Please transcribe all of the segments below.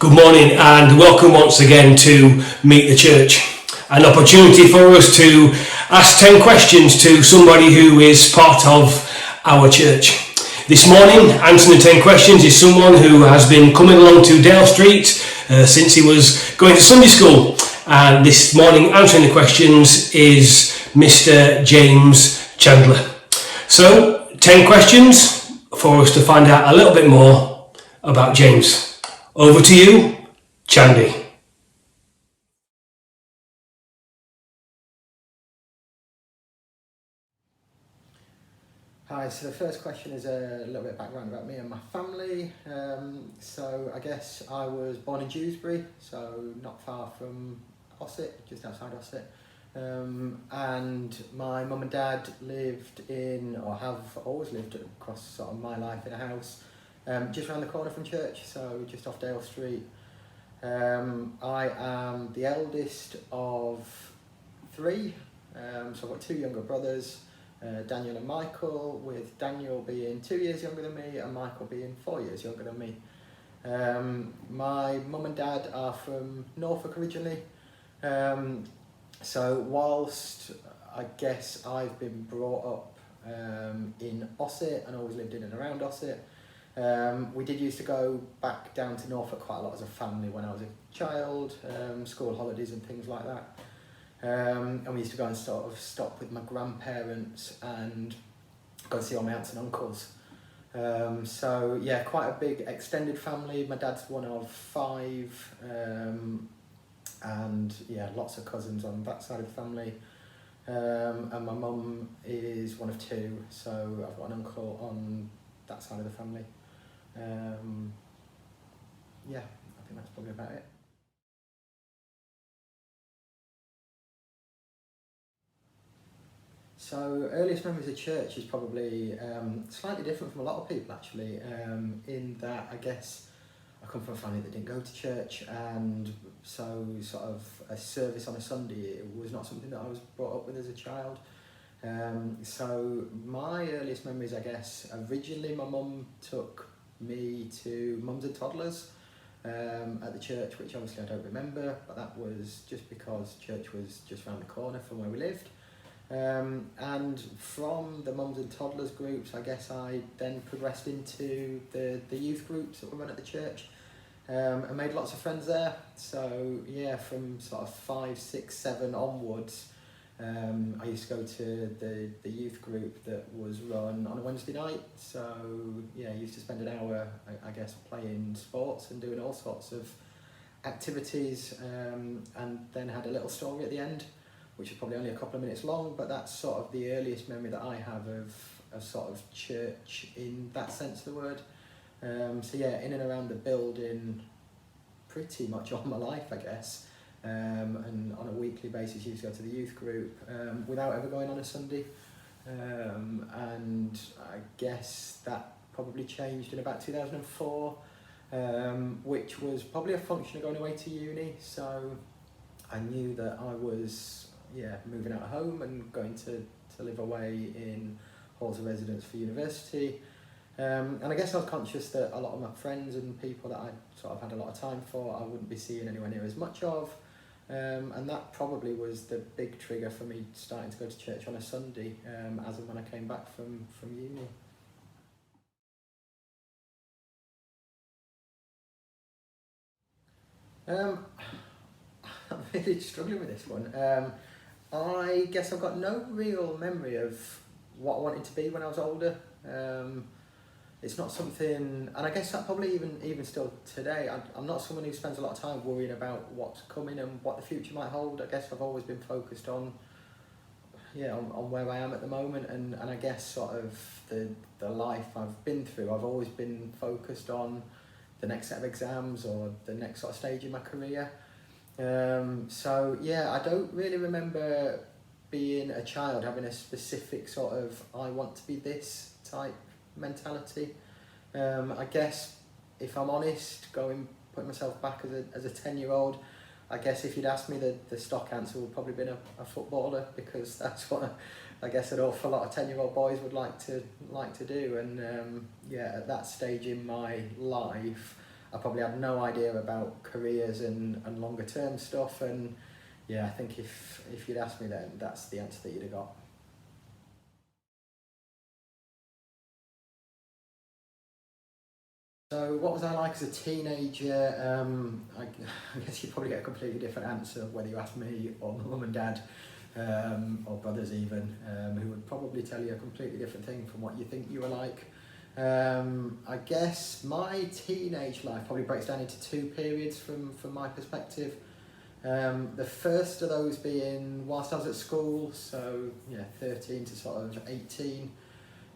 Good morning and welcome once again to Meet the Church, an opportunity for us to ask 10 questions to somebody who is part of our church. This morning, answering the 10 questions is someone who has been coming along to Dale Street since he was going to Sunday school. And this morning, answering the questions is Mr. James Chandler. So, 10 questions for us to find out a little bit more about James. Over to you, Chandy. Hi, so the first question is a little bit of background about me and my family. So I guess I was born in Dewsbury, so not far from Ossett, just outside Ossett. And my mum and dad lived in, or have always lived across sort of my life in a house just around the corner from church, so just off Dale Street. I am the eldest of three, so I've got two younger brothers, Daniel and Michael, with Daniel being 2 years younger than me and Michael being 4 years younger than me. My mum and dad are from Norfolk originally, so whilst I guess I've been brought up in Ossett and always lived in and around Ossett, we did used to go back down to Norfolk quite a lot as a family when I was a child, school holidays and things like that. And we used to go and sort of stop with my grandparents and go see all my aunts and uncles. So yeah, quite a big extended family. My dad's one of five, and yeah, lots of cousins on that side of the family. And my mum is one of two, so I've got an uncle on that side of the family. Yeah, I think that's probably about it. So earliest memories of church is probably slightly different from a lot of people actually, in that I guess I come from a family that didn't go to church, and so sort of a service on a Sunday was not something that I was brought up with as a child. So my earliest memories, I guess, originally my mum took me to mums and toddlers at the church, which obviously I don't remember, but that was just because church was just around the corner from where we lived. And from the mums and toddlers groups, I guess I then progressed into the youth groups that were run at the church, and made lots of friends there. So yeah, from sort of 5, 6, 7 onwards, I used to go to the youth group that was run on a Wednesday night. So yeah, I used to spend an hour, I guess, playing sports and doing all sorts of activities, and then had a little story at the end, which is probably only a couple of minutes long, but that's sort of the earliest memory that I have of sort of church in that sense of the word. So yeah, in and around the building pretty much all my life, I guess. And on a weekly basis used to go to the youth group without ever going on a Sunday. And I guess that probably changed in about 2004, which was probably a function of going away to uni. So I knew that I was moving out of home and going to live away in halls of residence for university. And I guess I was conscious that a lot of my friends and people that I sort of had a lot of time for, I wouldn't be seeing anywhere near as much of. And that probably was the big trigger for me starting to go to church on a Sunday, as and when I came back from uni. I'm really struggling with this one. I guess I've got no real memory of what I wanted to be when I was older. It's not something, and I guess that probably even still today, I'm not someone who spends a lot of time worrying about what's coming and what the future might hold. I guess I've always been focused on where I am at the moment, and I guess sort of the life I've been through, I've always been focused on the next set of exams or the next sort of stage in my career. So yeah, I don't really remember being a child having a specific sort of I want to be this type mentality. I guess if I'm honest, putting myself back as a 10-year-old, I guess if you'd asked me, the stock answer would probably been a footballer, because that's what I guess an awful lot of 10-year-old boys would like to do. And at that stage in my life, I probably had no idea about careers and longer term stuff, and yeah, I think if you'd asked me then, that's the answer that you'd have got. So what was I like as a teenager? I guess you'd probably get a completely different answer whether you asked me or my mum and dad, or brothers even, who would probably tell you a completely different thing from what you think you were like. I guess my teenage life probably breaks down into two periods from my perspective. The first of those being whilst I was at school, so 13 to sort of 18.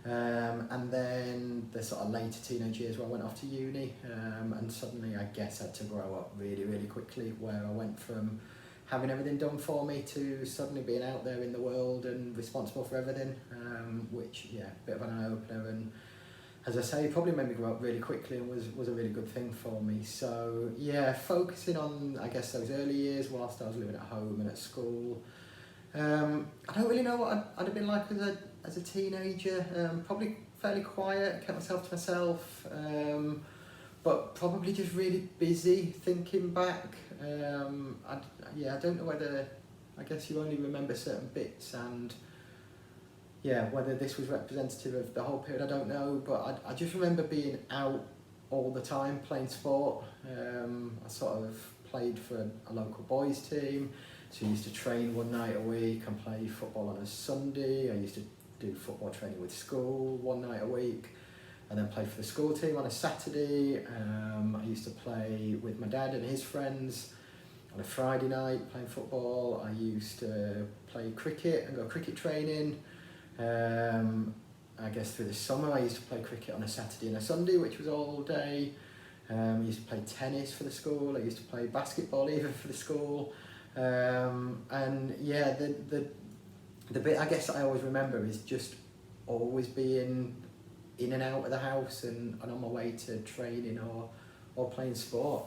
And then the sort of later teenage years where I went off to uni, and suddenly I guess I had to grow up really, really quickly, where I went from having everything done for me to suddenly being out there in the world and responsible for everything, which, a bit of an eye-opener, and as I say, probably made me grow up really quickly and was a really good thing for me. So focusing on, I guess, those early years whilst I was living at home and at school. I don't really know what I'd have been like as a teenager. Probably fairly quiet, kept myself to myself, but probably just really busy thinking back. I don't know whether, I guess you only remember certain bits, and whether this was representative of the whole period, I don't know, but I just remember being out all the time playing sport. I sort of played for a local boys team, so I used to train one night a week and play football on a Sunday. I used to do football training with school one night a week, and then play for the school team on a Saturday. I used to play with my dad and his friends on a Friday night playing football. I used to play cricket and go cricket training. I guess through the summer I used to play cricket on a Saturday and a Sunday, which was all day. I used to play tennis for the school. I used to play basketball even for the school. The bit I guess that I always remember is just always being in and out of the house and on my way to training or playing sport.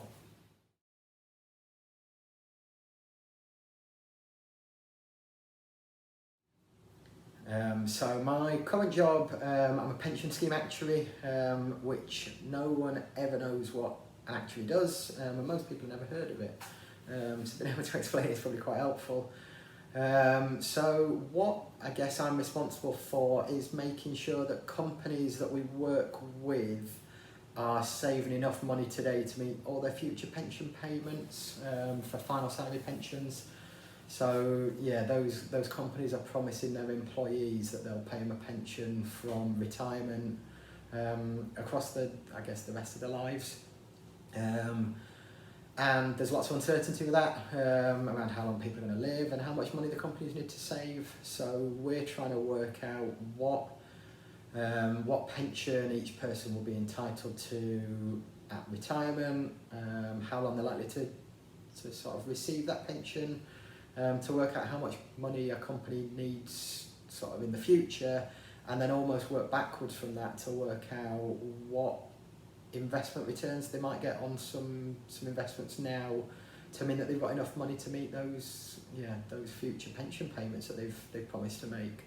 So my current job, I'm a pension scheme actuary, which no one ever knows what an actuary does, and most people have never heard of it. So being able to explain it is probably quite helpful. So what I guess I'm responsible for is making sure that companies that we work with are saving enough money today to meet all their future pension payments, for final salary pensions. So those companies are promising their employees that they'll pay them a pension from retirement across the rest of their lives. And there's lots of uncertainty with that, around how long people are going to live and how much money the companies need to save. So we're trying to work out what pension each person will be entitled to at retirement, how long they're likely to sort of receive that pension, to work out how much money a company needs sort of in the future, and then almost work backwards from that to work out what investment returns they might get on some investments now, to mean that they've got enough money to meet those future pension payments that they've promised to make.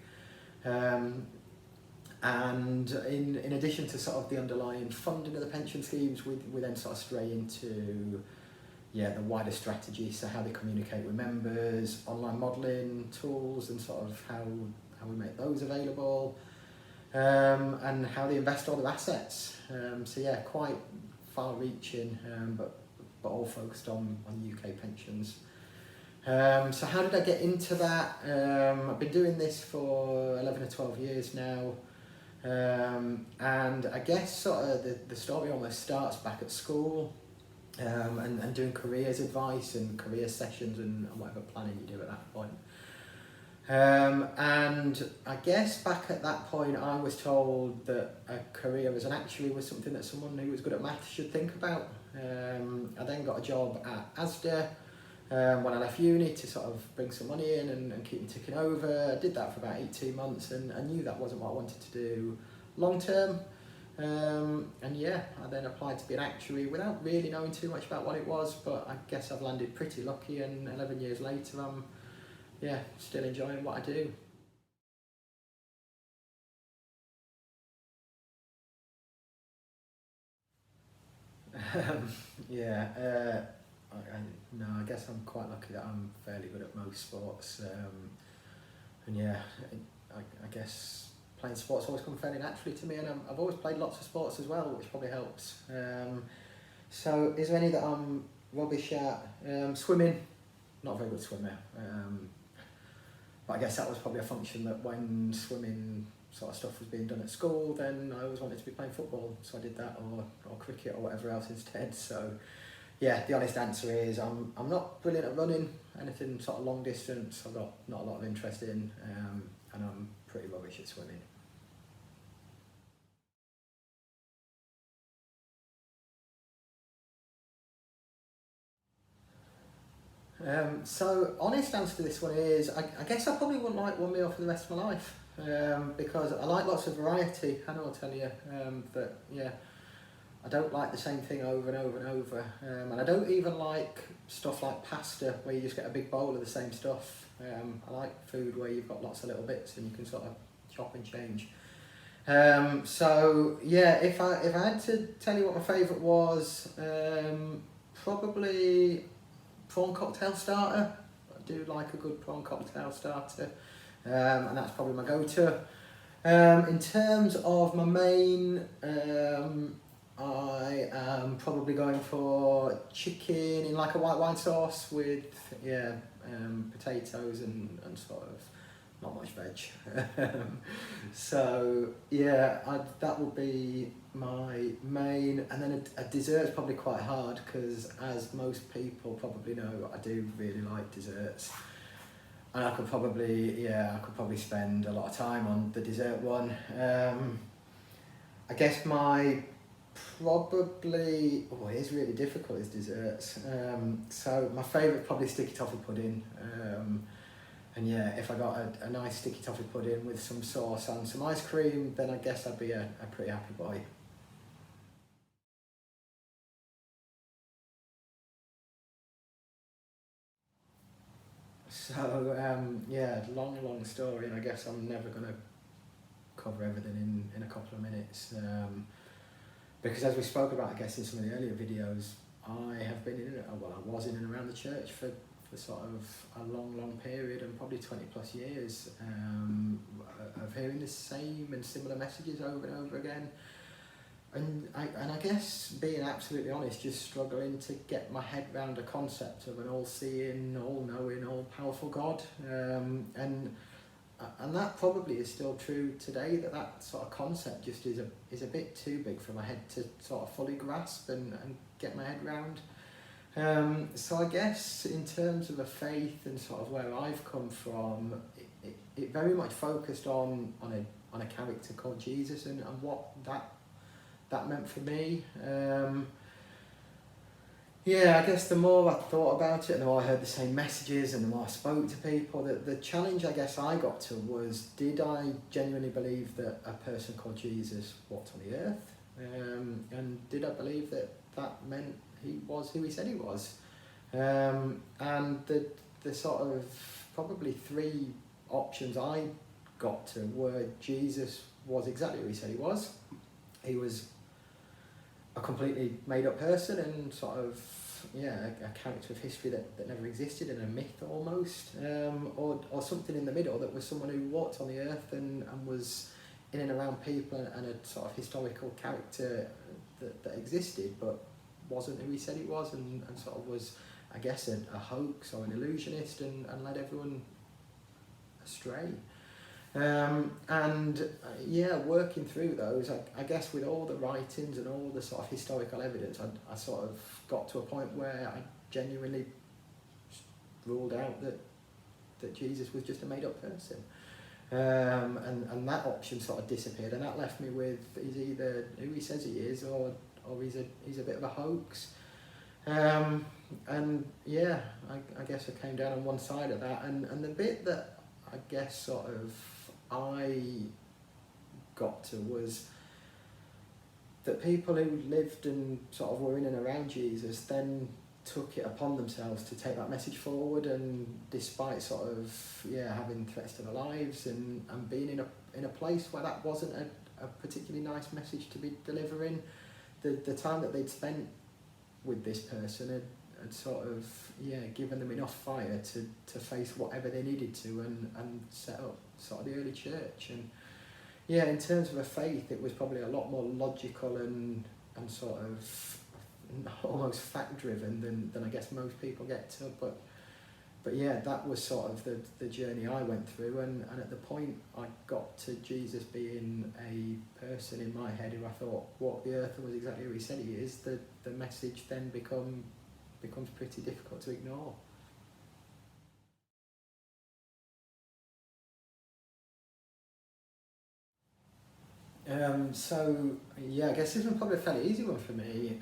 And in addition to sort of the underlying funding of the pension schemes, we then sort of stray into the wider strategy, so how they communicate with members, online modelling tools, and sort of how we make those available, and how they invest all their assets. Quite far-reaching, but all focused on UK pensions. So how did I get into that? I've been doing this for 11 or 12 years now, and I guess sort of the story almost starts back at school, and doing careers advice and career sessions and whatever planning you do at that point. And I guess back at that point I was told that a career as an actuary was something that someone who was good at maths should think about. I then got a job at Asda when I left uni to sort of bring some money in and keep me ticking over. I did that for about 18 months and I knew that wasn't what I wanted to do long term. I then applied to be an actuary without really knowing too much about what it was, but I guess I've landed pretty lucky, and 11 years later I'm still enjoying what I do. Yeah, no, I guess I'm quite lucky that I'm fairly good at most sports. And yeah, I guess playing sports always come fairly naturally to me, and I've always played lots of sports as well, which probably helps. So is there any that I'm rubbish at? Swimming, not a very good swimmer. But I guess that was probably a function that when swimming sort of stuff was being done at school, then I always wanted to be playing football, so I did that, or cricket or whatever else instead. So yeah, the honest answer is I'm not brilliant at running, anything sort of long distance I've got not a lot of interest in, and I'm pretty rubbish at swimming. So honest answer to this one is I guess I probably wouldn't like one meal for the rest of my life, because I like lots of variety. I know I'll tell you that yeah, I don't like the same thing over and over and over, and I don't even like stuff like pasta where you just get a big bowl of the same stuff. I like food where you've got lots of little bits and you can sort of chop and change. So yeah, if I had to tell you what my favourite was, probably prawn cocktail starter. I do like a good prawn cocktail starter, and that's probably my go-to. In terms of my main, I am probably going for chicken in like a white wine sauce with potatoes and sort of not much veg. So yeah, that would be my main, and then a dessert's probably quite hard because, as most people probably know, I do really like desserts, and I could probably spend a lot of time on the dessert one. I guess it is really difficult is desserts. So my favourite probably sticky toffee pudding. And yeah, if I got a nice sticky toffee pudding with some sauce and some ice cream, then I guess I'd be a pretty happy boy. So yeah, long story, and I guess I'm never going to cover everything in a couple of minutes. Because as we spoke about, I guess in some of the earlier videos, I was in and around the church for sort of a long period, and probably 20 plus years of hearing the same and similar messages over and over again. And I guess, being absolutely honest, just struggling to get my head around a concept of an all-seeing, all-knowing, all-powerful God. And that probably is still true today, that sort of concept just is a bit too big for my head to sort of fully grasp and get my head around. So I guess in terms of a faith and sort of where I've come from, it very much focused on a character called Jesus and what that meant for me. Yeah, I guess the more I thought about it and the more I heard the same messages and the more I spoke to people, the challenge I guess I got to was, did I genuinely believe that a person called Jesus walked on the earth? And did I believe that meant he was who he said he was? And the sort of probably three options I got to were: Jesus was exactly who he said he was. He was a completely made-up person and sort of a character of history that never existed, and a myth almost, or something in the middle that was someone who walked on the earth and was in and around people and a sort of historical character that existed but wasn't who he said he was, and sort of was, I guess, a hoax or an illusionist and led everyone astray. Working through those, I guess with all the writings and all the sort of historical evidence, I sort of got to a point where I genuinely ruled out that Jesus was just a made-up person. And that option sort of disappeared, and that left me with, he's either who he says he is or he's a bit of a hoax. I guess I came down on one side of that, and the bit that I guess sort of I got to was that people who lived and sort of were in and around Jesus then took it upon themselves to take that message forward, and despite sort of having threats to their lives and being in a place where that wasn't a particularly nice message to be delivering, the time that they'd spent with this person had sort of given them enough fire to face whatever they needed to and set up sort of the early church. And in terms of a faith, it was probably a lot more logical and sort of almost fact driven than I guess most people get to. But that was sort of the journey I went through, and at the point I got to Jesus being a person in my head who I thought walked the earth and was exactly who he said he is, the message then becomes pretty difficult to ignore. I guess this one's probably a fairly easy one for me.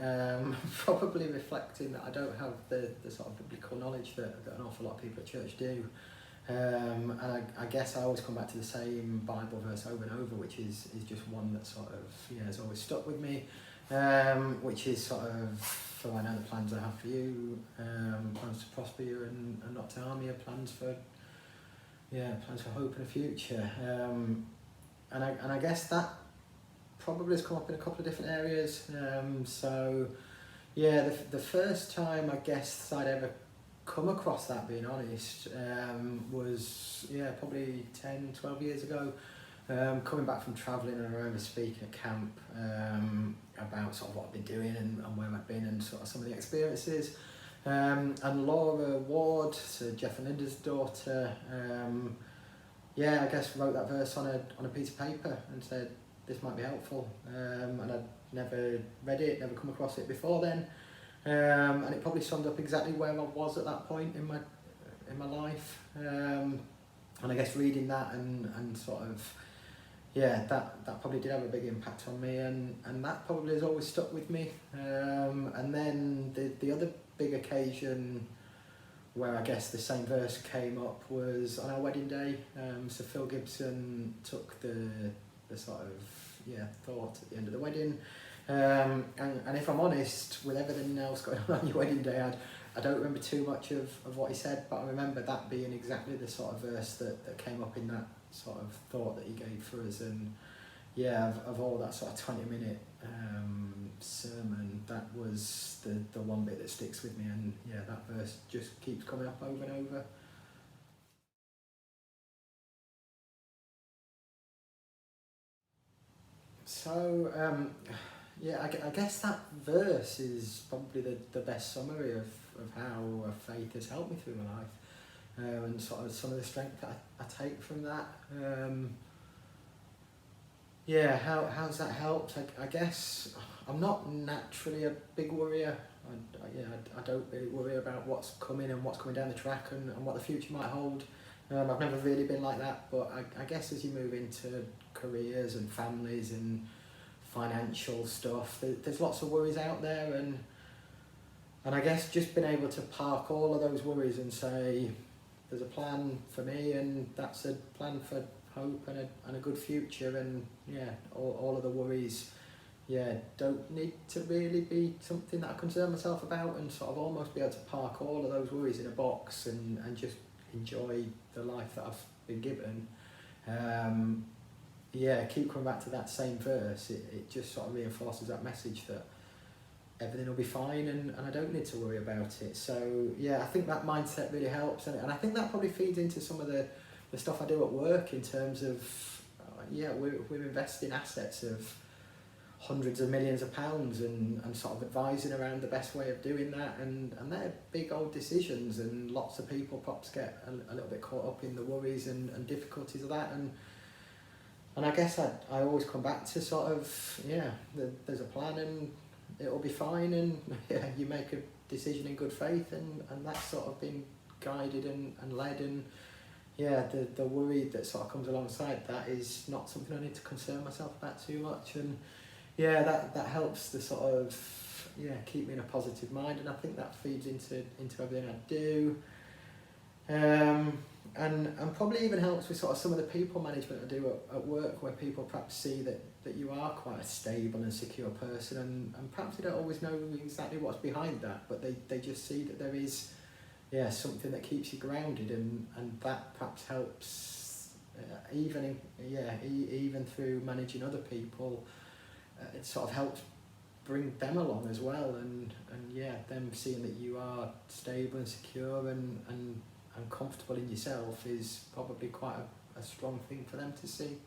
Probably reflecting that I don't have the sort of biblical knowledge that an awful lot of people at church do. And I guess I always come back to the same Bible verse over and over, which is just one that sort of has always stuck with me, which is sort of, for I know the plans I have for you, plans to prosper you and not to harm you, plans for hope and a future. And I guess that probably has come up in a couple of different areas. The first time I guess I'd ever come across that, being honest, was probably 10, 12 years ago, coming back from travelling, and I remember speaking at camp about sort of what I'd been doing and where I'd been and sort of some of the experiences. And Laura Ward, so Jeff and Linda's daughter, I guess wrote that verse on a piece of paper and said, this might be helpful. And I'd never read it, never come across it before then. And it probably summed up exactly where I was at that point in my life. And I guess reading that and sort of, that probably did have a big impact on me, and that probably has always stuck with me. And then the other big occasion where I guess the same verse came up was on our wedding day. So Phil Gibson took the sort of thought at the end of the wedding, and if I'm honest, with everything else going on your wedding day, I don't remember too much of what he said, but I remember that being exactly the sort of verse that came up in that sort of thought that he gave for us. And of all that sort of 20-minute sermon, that was the one bit that sticks with me, and that verse just keeps coming up over and over. So, I guess that verse is probably the best summary of how faith has helped me through my life, and sort of some of the strength that I take from that. How's that helped? I guess I'm not naturally a big worrier. I don't really worry about what's coming and what's coming down the track and what the future might hold. I've never really been like that, but I guess as you move into careers and families and financial stuff, there's lots of worries out there, and I guess just being able to park all of those worries and say there's a plan for me, and that's a plan for hope and a good future, and all of the worries don't need to really be something that I concern myself about, and sort of almost be able to park all of those worries in a box and just enjoy the life that I've been given. Keep coming back to that same verse. It just sort of reinforces that message that everything will be fine, and I don't need to worry about it. So I think that mindset really helps, and I think that probably feeds into some of the stuff I do at work in terms of we're investing assets of hundreds of millions of pounds and sort of advising around the best way of doing that, and they're big old decisions, and lots of people perhaps get a little bit caught up in the worries and difficulties of that, and I guess I always come back to sort of there's a plan and it'll be fine, and you make a decision in good faith, and that's sort of been guided and led, and the worry that sort of comes alongside that is not something I need to concern myself about too much, and that helps to sort of keep me in a positive mind, and I think that feeds into everything I do, and probably even helps with sort of some of the people management I do at work, where people perhaps see that you are quite a stable and secure person, and perhaps they don't always know exactly what's behind that, but they just see that there is something that keeps you grounded, and that perhaps helps even through managing other people. It sort of helps bring them along as well, and yeah, them seeing that you are stable and secure and comfortable in yourself is probably quite a strong thing for them to see.